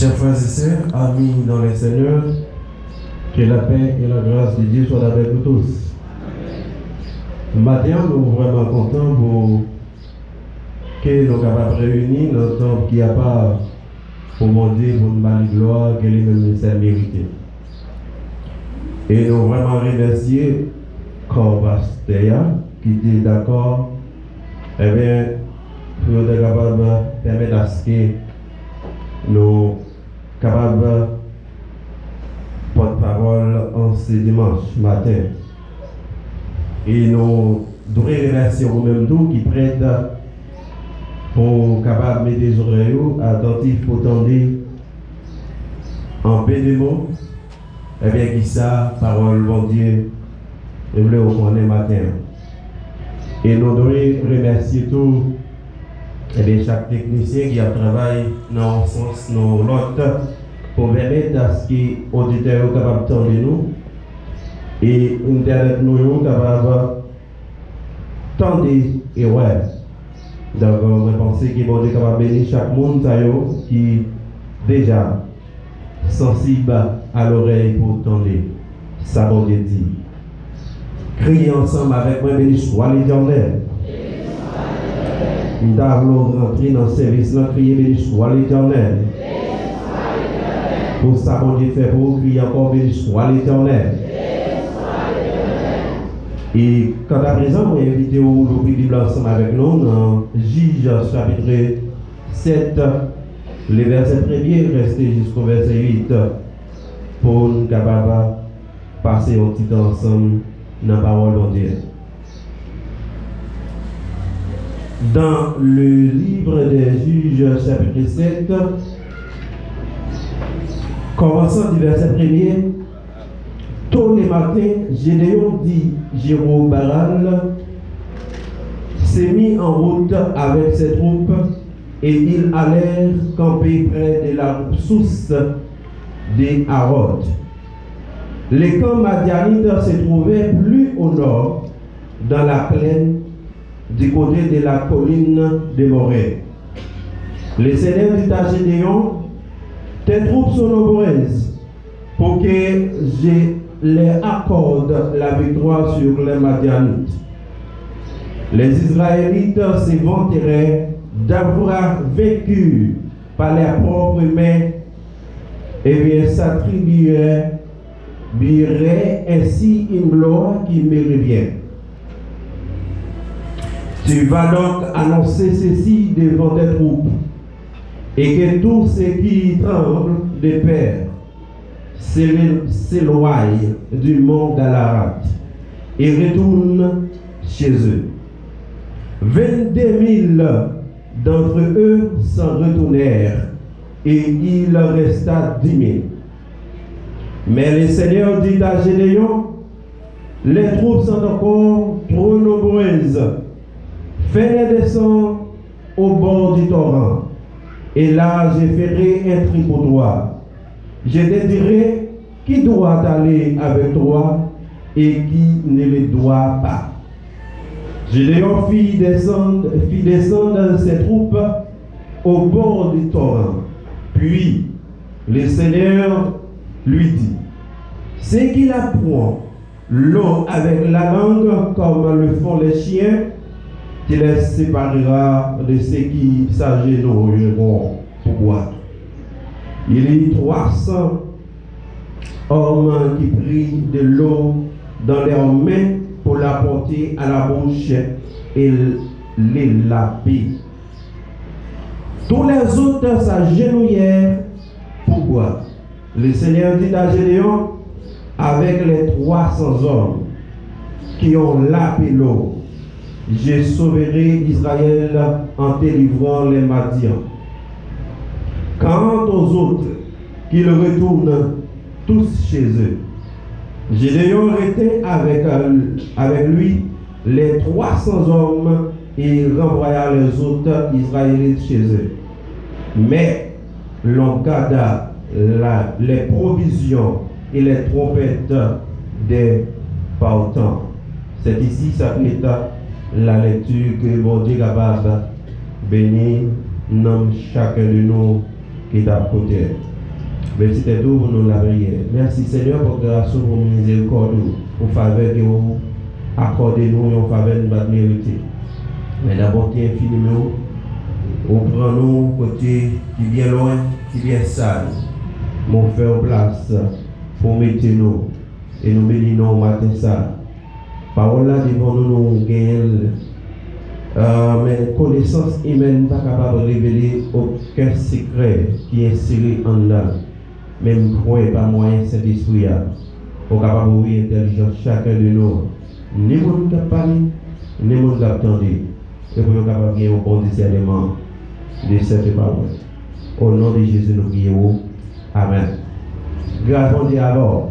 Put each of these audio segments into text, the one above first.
Chers frères et sœurs, amis dans les Seigneurs, que la paix et la grâce de Dieu soient avec nous tous. Matin, nous sommes vraiment contents pour que nous soyons capables de réunir dans le temps qui a pas pour mon Dieu, pour nous donner gloire, que les mêmes mérité. Et nous vraiment remercier comme pasteur qui était d'accord, eh bien, pour être capable de permettre à ce que nous capables de porte-parole en ce dimanche matin. Et nous devons remercier vous-même tous qui prêtent pour capable mettre des oreilles attentifs pour tendre en paix de mots. Eh bien, qui ça, parole, bon Dieu, et vous le connaissez matin. Et nous devons remercier tous. Et bien, chaque technicien qui a travaillé dans le sens, dans l'autre, pour permettre à ce que les auditeurs soient capables d'entendre nous et Internet nous soient capables d'entendre et ouais. Donc, je pense que bon Dieu est capable de bénir chaque monde qui est déjà sensible à l'oreille pour entendre. Ça, bon Dieu dit. Criez ensemble avec moi, béni soit l'Éternel. Nous avons rentré dans le service, nous crier béni soit l'Éternel. Pour ça, mon Dieu fait pour vous crier encore béni soit l'Éternel. Et quant à présent, je vais inviter vous l'ouvrir Bible ensemble avec nous dans Juge chapitre 7, les versets premiers, rester jusqu'au verset 8 pour nous capables passer un petit temps ensemble dans la parole de Dieu. Dans le livre des Juges, chapitre 7, commençant du verset 1er, tous les matins, Gédéon dit Jérobaal s'est mis en route avec ses troupes et ils allèrent camper près de la source des Harod. Les camps madianites se trouvaient plus au nord, dans la plaine du côté de la colline de Morée. Le Seigneur dit à Gédéon, tes troupes sont nombreuses pour que je leur accorde la victoire sur les Madianites. Les Israélites se vanteraient d'avoir vaincu par leurs propres mains et bien s'attribueraient ainsi une gloire qui me revient. Tu vas donc annoncer ceci devant tes troupes, et que tous ceux qui tremblent de peur s'éloignent du mont Galaad et retournent chez eux. 22 000 d'entre eux s'en retournèrent, et il resta 10 000. Mais le Seigneur dit à Gédéon, les troupes sont encore trop nombreuses. Fais-les descendre au bord du torrent, et là je ferai un tri pour toi. Je te dirai qui doit aller avec toi et qui ne le doit pas. Gédéon fit descendre ses troupes au bord du torrent. Puis le Seigneur lui dit, c'est qu'il apprend l'eau avec la langue comme le font les chiens, qui les séparera de ceux qui s'agenouilleront pour boire. Il y eut 300 hommes qui prirent de l'eau dans leurs mains pour la porter à la bouche et les laver. Tous les autres s'agenouillèrent pour boire. Le Seigneur dit à Gédéon, avec les 300 hommes qui ont lavé l'eau, je sauverai Israël en te livrant les Madians. Quant aux autres, qu'ils retournent tous chez eux. Gédéon était avec lui les 300 hommes et renvoya les autres Israélites chez eux. Mais l'on garda les provisions et les trompettes des partants. C'est ici ça est la lecture que bon Dieu est capable de bénir chacun de nous qui est à côté. Merci tout pour nous la prière. Merci Seigneur pour grâce, pour miséricorde, pour faveur que vous accordez nous et en faveur de notre mérité. Mais la bonté infinie, on prend nous côté qui vient loin, qui vient sale. Mon frère place pour mettre nous et nous bénissons matin ça. Parole là devant nous gagnons. Mais connaissance humaine pas capable de révéler aucun secret qui est inséré en là. Même croyez pas moyen Saint-Esprit pour capable ouvrir intelligence chacun de nous. Ni mon qui parle, ni mon qui attendent. Et pour capable gagner un bon discernement de cette parole. Au nom de Jésus nous prions. Amen. Grâce à Dieu alors.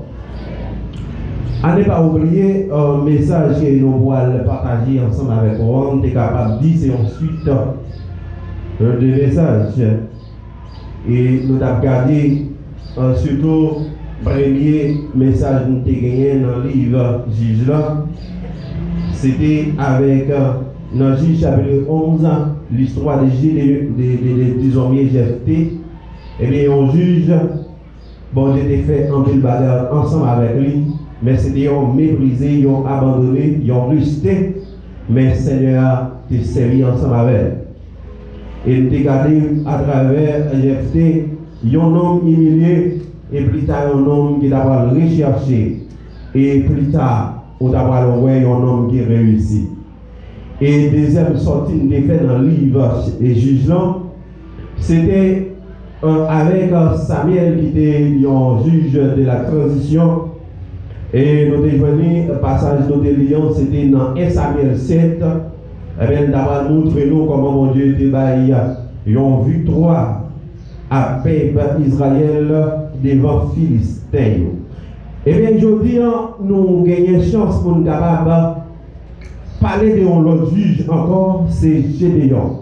À ne pas oublier un message que nous allons partager ensemble avec vous. On est capable de dire, c'est ensuite un des messages. Et nous avons gardé surtout le premier message que nous avons gagné dans le livre Juge là. C'était avec dans Juge chapitre 11, l'histoire des hommes Jephthé. Et bien, on juge, bon, j'étais fait en pile bagarre ensemble avec lui. Mais c'était ont méprisé, ils ont abandonné, ils ont resté, mais Seigneur t'a servi ensemble avec. Et t'a gardé à travers Jephthé, un homme humilié, et plus tard un homme qui t'a recherché, et plus tard, on t'a un homme qui réussit. Et deuxième sortie de fait dans le livre des juges, c'était avec Samuel qui était un juge de la transition. Et nous avons venu, le passage de Lion, c'était dans 1 Samuel 7. Et bien, d'abord, montrez-nous comment mon Dieu était baillé. Ils ont vu 3 à peuple Israël devant Philistin. Et bien, aujourd'hui, nous gagnons chance pour nous capables parler de l'autre juge encore, c'est Gédéon.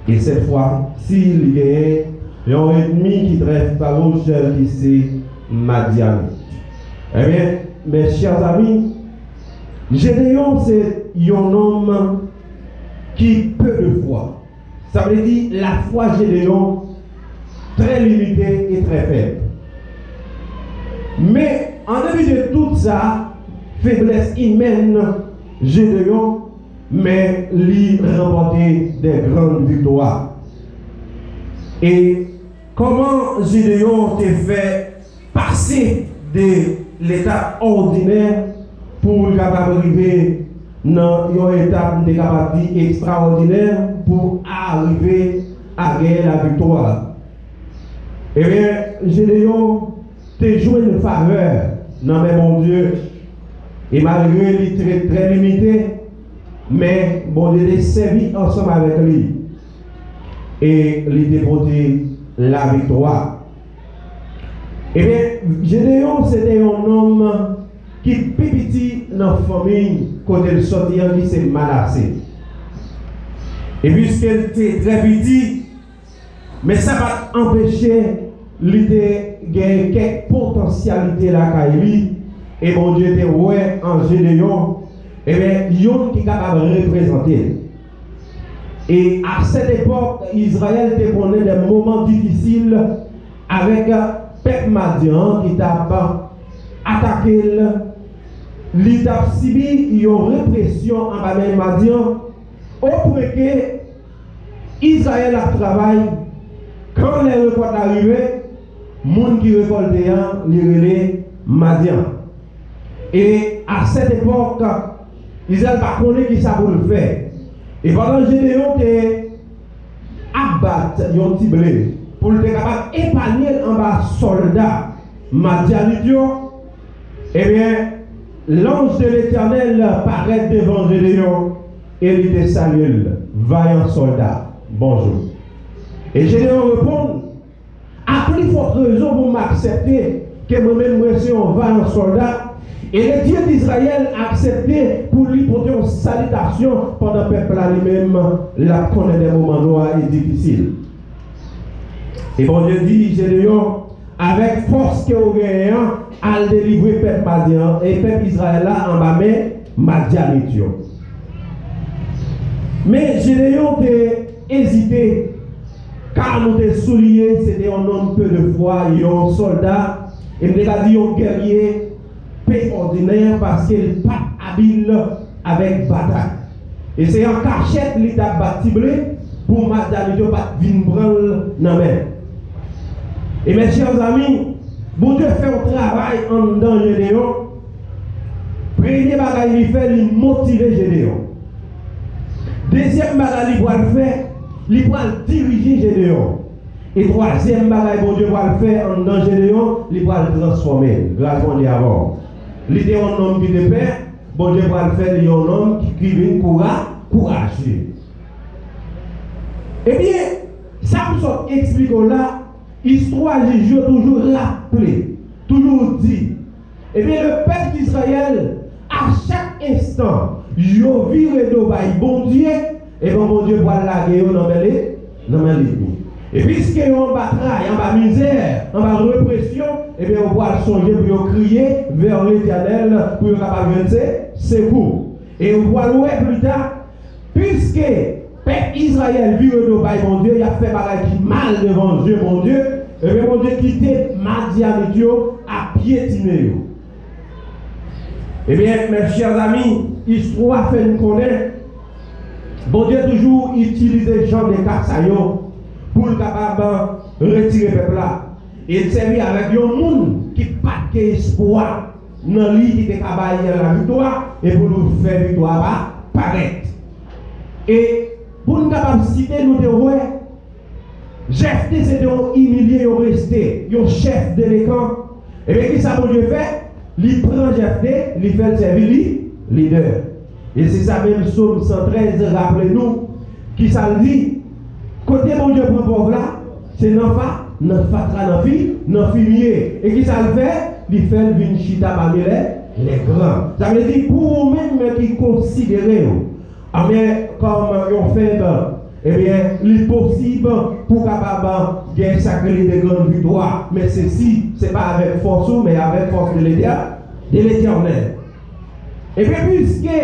Et cette fois, s'il gagne, il y a un ennemi qui est très farouche, qui c'est Madian. Eh bien, mes chers amis, Gédéon, c'est un homme qui peu de foi. Ça veut dire la foi Gédéon, très limitée et très faible. Mais en début de toute ça, faiblesse humaine, Gédéon, mais lui remporter des grandes victoires. Et comment Gédéon t'a fait passer de l'étape ordinaire pour arriver dans une étape extraordinaire pour arriver à gagner la victoire. Eh bien, Gédéon t'a joué une faveur dans mon Dieu. Et malgré lui très, très limité, mais bon Dieu est servi ensemble avec lui. Et lui déporté la victoire. Eh bien, Gédéon, c'était un homme qui petit dans la famille, quand il sortit, il s'est Manassé. Et puisqu'il était très petit, mais ça va empêcher lui de gagner quelques potentialités là qu'à lui. Et mon Dieu était ouais en Gédéon, et bien, il y a qui est capable de représenter. Et à cette époque, Israël était connu des moments difficiles avec peuple Madian qui t'a attaqué, il t'a subi une répression en bas de Madian, au point que Israël a travaillé. Quand les récoltes arrivaient, les gens qui récoltaient, les relais Madian. Et à cette époque, Israël n'a pas connu qui ça pour le faire. Et pendant que Gédéon était abattu un petit blé pour le capable d'épargner en bas soldats Madianitio, eh bien, l'ange de l'Éternel paraît devant Gédéon et lui dit salut, vaillant soldat, bonjour. Et Gédéon répond, à plus forte raison pour m'accepter que moi-même je suis un vaillant soldat. Et le Dieu d'Israël a accepté pour lui porter une salutation pendant que le peuple lui-même la connaît des moments noirs et difficiles. Et bon Dieu dit, Gédéon, avec force que vous gagnez, à délivrer le peuple Madian et le peuple Israël là en bas Madianitio. Mais Gédéon a hésité car nous te souliers, c'était un homme peu de foi, un soldat, et nous avons dit un guerrier, peu ordinaire, parce qu'il n'est pas habile avec bataille. Et c'est en cachette qu'il a bâti pour madame ne pas venir prendre dans main. Et mes chers amis, bon Dieu fait un travail en dedans Gédéon. Premier bagage il fait, il motive Gédéon. Deuxième bagage il va le faire, il va diriger Gédéon. Et troisième bagage bon Dieu va le faire en dedans Gédéon, il va le transformer. Grâce à Dieu avant. Il était un homme qui te perd, bon Dieu va le faire, il est un homme qui vient courageux. Eh bien, ça nous explique là, l'histoire de Jésus toujours rappelé, toujours dit. Eh bien, le peuple d'Israël, à chaque instant, il vire de bon Dieu, et bon Dieu va laguer dans l'ennemi. Et puisqu'il y a une bataille, en bas misère, en bas répression, eh bien, on va songer pour crier vers l'Éternel pour être capable de venir secours. Et on va louer plus tard, puisque peuple Israël vit de mon Dieu, il a fait bagaille qui mal devant Dieu, mon Dieu, et bien mon Dieu quitté Madianitio à piétiner. Eh bien, mes chers amis, l'histoire fait nous connaître. Bon Dieu toujours utilise les gens de Kassayo pour le capable de retirer le peuple là. Il servait avec un monde qui n'a pas d'espoir dans lui qui était capable de la victoire et pour nous faire victoire paraître. Et pour nous capable de citer nous devons Jephthé c'était un humilié, un resté, un chef de l'écran. Et bien, qui ça bon Dieu fait? Il prend Jephthé, il fait le service leader. Et c'est ça même Psaume 113, rappelez-nous, qui ça le dit. Côté mon Dieu pour pauvre là, c'est l'enfant, notre fatra, notre fille, notre fumier. Et qui ça le fait? Il fait une chita parmi les grands. Ça veut dire pour vous-même qui considérez, comme on fait, eh bien, il est possible pour capable gagner sacré de grandes victoires. Mais ceci, ce n'est pas avec force, mais avec force de l'Éternel. Et puis, puisque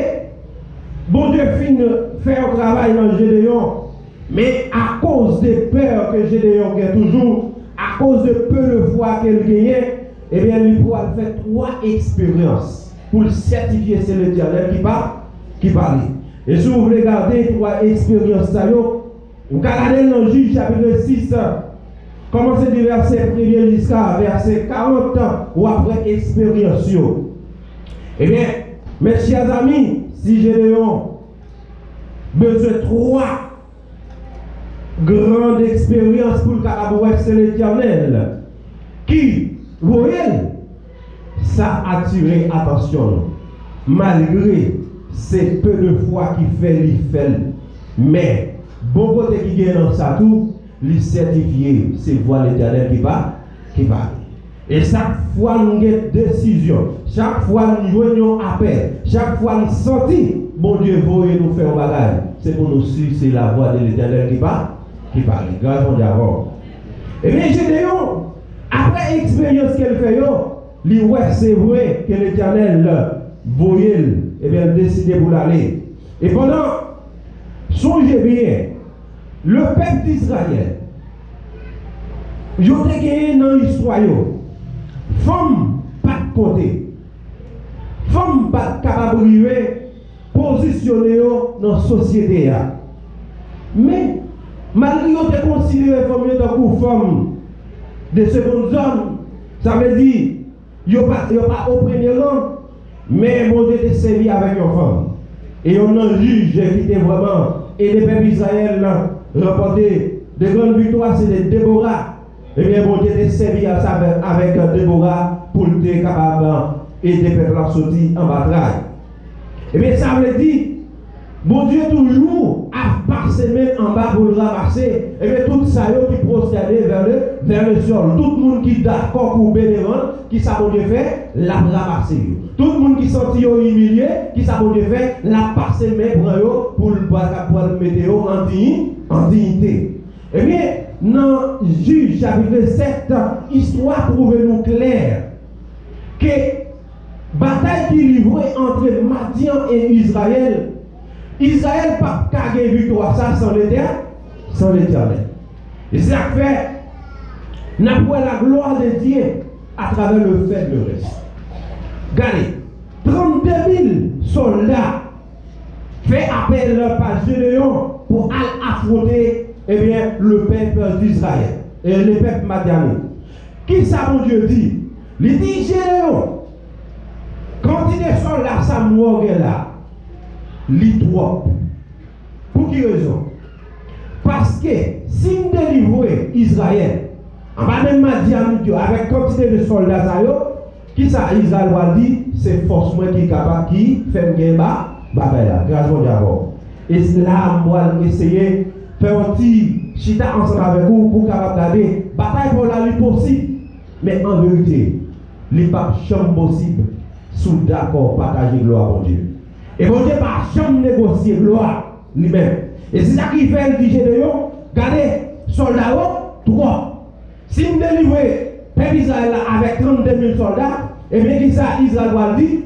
bon Dieu finit faire un travail dans Gédéon, mais à cause des peurs que Gédéon a toujours, à cause de peu de foi qu'elle gagnait, eh bien, il pourra faire 3 expériences pour le certifier, c'est l'Éternel qui parle. Et si vous voulez garder 3 expériences, vous regardez dans le Juge chapitre 6, commencez du verset 1er jusqu'à verset 40, ou après expérience. Eh bien, mes chers amis, si Gédéon besoin de 3 grandes expériences pour le carabouet, c'est l'Éternel qui, vous voyez, ça a attiré attention. Malgré c'est peu de foi qui fait mais bon côté qui gagne dans ça tout, lui certifié, c'est voix l'Éternel qui parle. Et chaque fois nous avons une décision, chaque fois nous jouons un appel, chaque fois nous sortons, bon Dieu veut nous faire un bagage. C'est pour nous suivre, c'est la voix de l'Éternel qui parle. Grâce à Dieu. Et bien Gédéon, après l'expérience qu'elle fait, c'est vrai que l'Éternel voyait, et bien décidé pour l'aller. Et pendant, songez bien, le peuple d'Israël, ils ont gagné dans l'histoire, femme pas de côté, femme pas capable de positionner dans la société. Mais, malgré que vous considérez comme femme de seconde zone, ça veut dire, ils n'ont pas au premier rang. Mais mon Dieu était servi avec une femme. Et on a un juge qui était vraiment, et les peuples d'Israël remporté de grandes victoires, c'était Déborah. Et bien mon Dieu était servi avec Déborah pour être capable d'aider les peuples à sortir en bataille. Et bien ça veut dire, mon Dieu toujours a parsemé en bas pour le ramasser. Et bien tout ça qui procédait vers le sol. Tout le monde qui est d'accord pour bénévole, qui ça mon Dieu fait, l'a ramassé. Tout le monde qui sortit humilié, qui ça mon Dieu fait, l'a parsemé pour le mettre en dignité. Et bien, dans Juge chapitre 7, histoire prouve-nous clair que bataille qui livrée entre Madian et Israël n'a pas gagné victoire ça sans l'Éternel. Et c'est ça que fait, n'a pas la gloire de Dieu à travers le fait de le reste. Regardez, 32 000 soldats fait appel par Gédéon pour affronter le peuple d'Israël et le peuple madianite. Qui ça, mon Dieu dit? Il dit Gédéon, quand il est soldat, ça mourir là, il trop. Pour quelle raison? Parce que si nous délivrons Israël, on va même dire avec quantité de soldats, qui ça Israël va dire, c'est force moi qui est capable, qui fait une bataille là, grâce à Dieu. Et là, on va essayer de faire un petit chita ensemble avec vous pour capable garder bataille pour la vie possible. Mais en vérité, il n'est pas jamais possible sous d'accord partager gloire pour Dieu. Et bon Dieu pas jamais négocier gloire lui-même. Et c'est ça qui fait le DJ de Yon. Regardez, soldats, trois. Si nous délivrons peuple Israël avec 32 000 soldats, et bien qui ça, Israël va dire,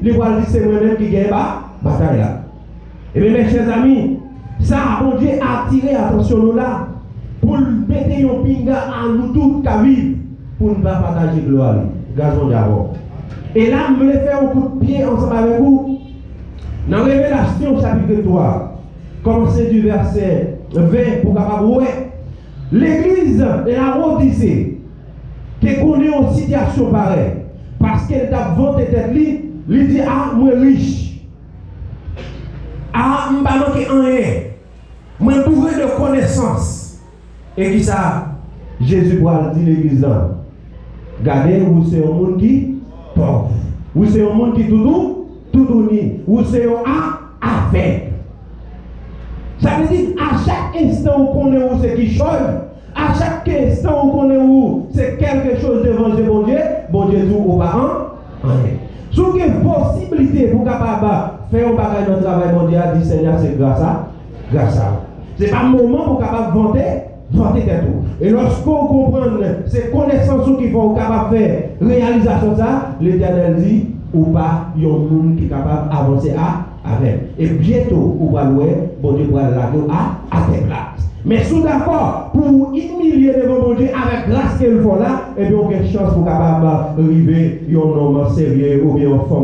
c'est moi-même qui gagne la bataille là. Et bien mes chers amis, ça a bon Dieu attiré l'attention nous là, pour mettre un pinga à nous tous qui vivent, pour ne pas partager gloire. Gazon d'abord. Et là, je voulais faire un coup de pied ensemble avec vous. Dans Révélation chapitre 3, commencer du verset 20 pour capable ouais. L'église de la Odyssée qui connaît une situation pareille parce qu'elle t'a vanté tête li, il dit ah moi riche. Ah m'pa manquer rien. Moi bourré de connaissances. Et qui ça Jésus va dire l'église là. Regardez vous c'est un monde qui pauvre. Vous c'est un monde qui tout ni. Vous c'est un affaire. Ça veut dire, à chaque instant où on est où c'est qui change, à chaque instant où on est où c'est quelque chose devant bon Dieu tout au parent. Si vous avez une possibilité pour capable faire un bagage dans le travail mondial, dit Seigneur, c'est grâce à. Ce n'est pas le moment pour capable vanter tout. Et lorsque vous comprenez ces connaissances qui vont capable faire réalisation ça, l'Éternel dit, ou pas, il y a un monde qui est capable d'avancer avec. Et bientôt, on va louer, bon Dieu va la à tes places. Mais sous d'accord, pour humilier devant bon Dieu avec grâce qu'il faut là, et bien, on a une chance pour capable d'arriver, un homme sérieux ou bien une femme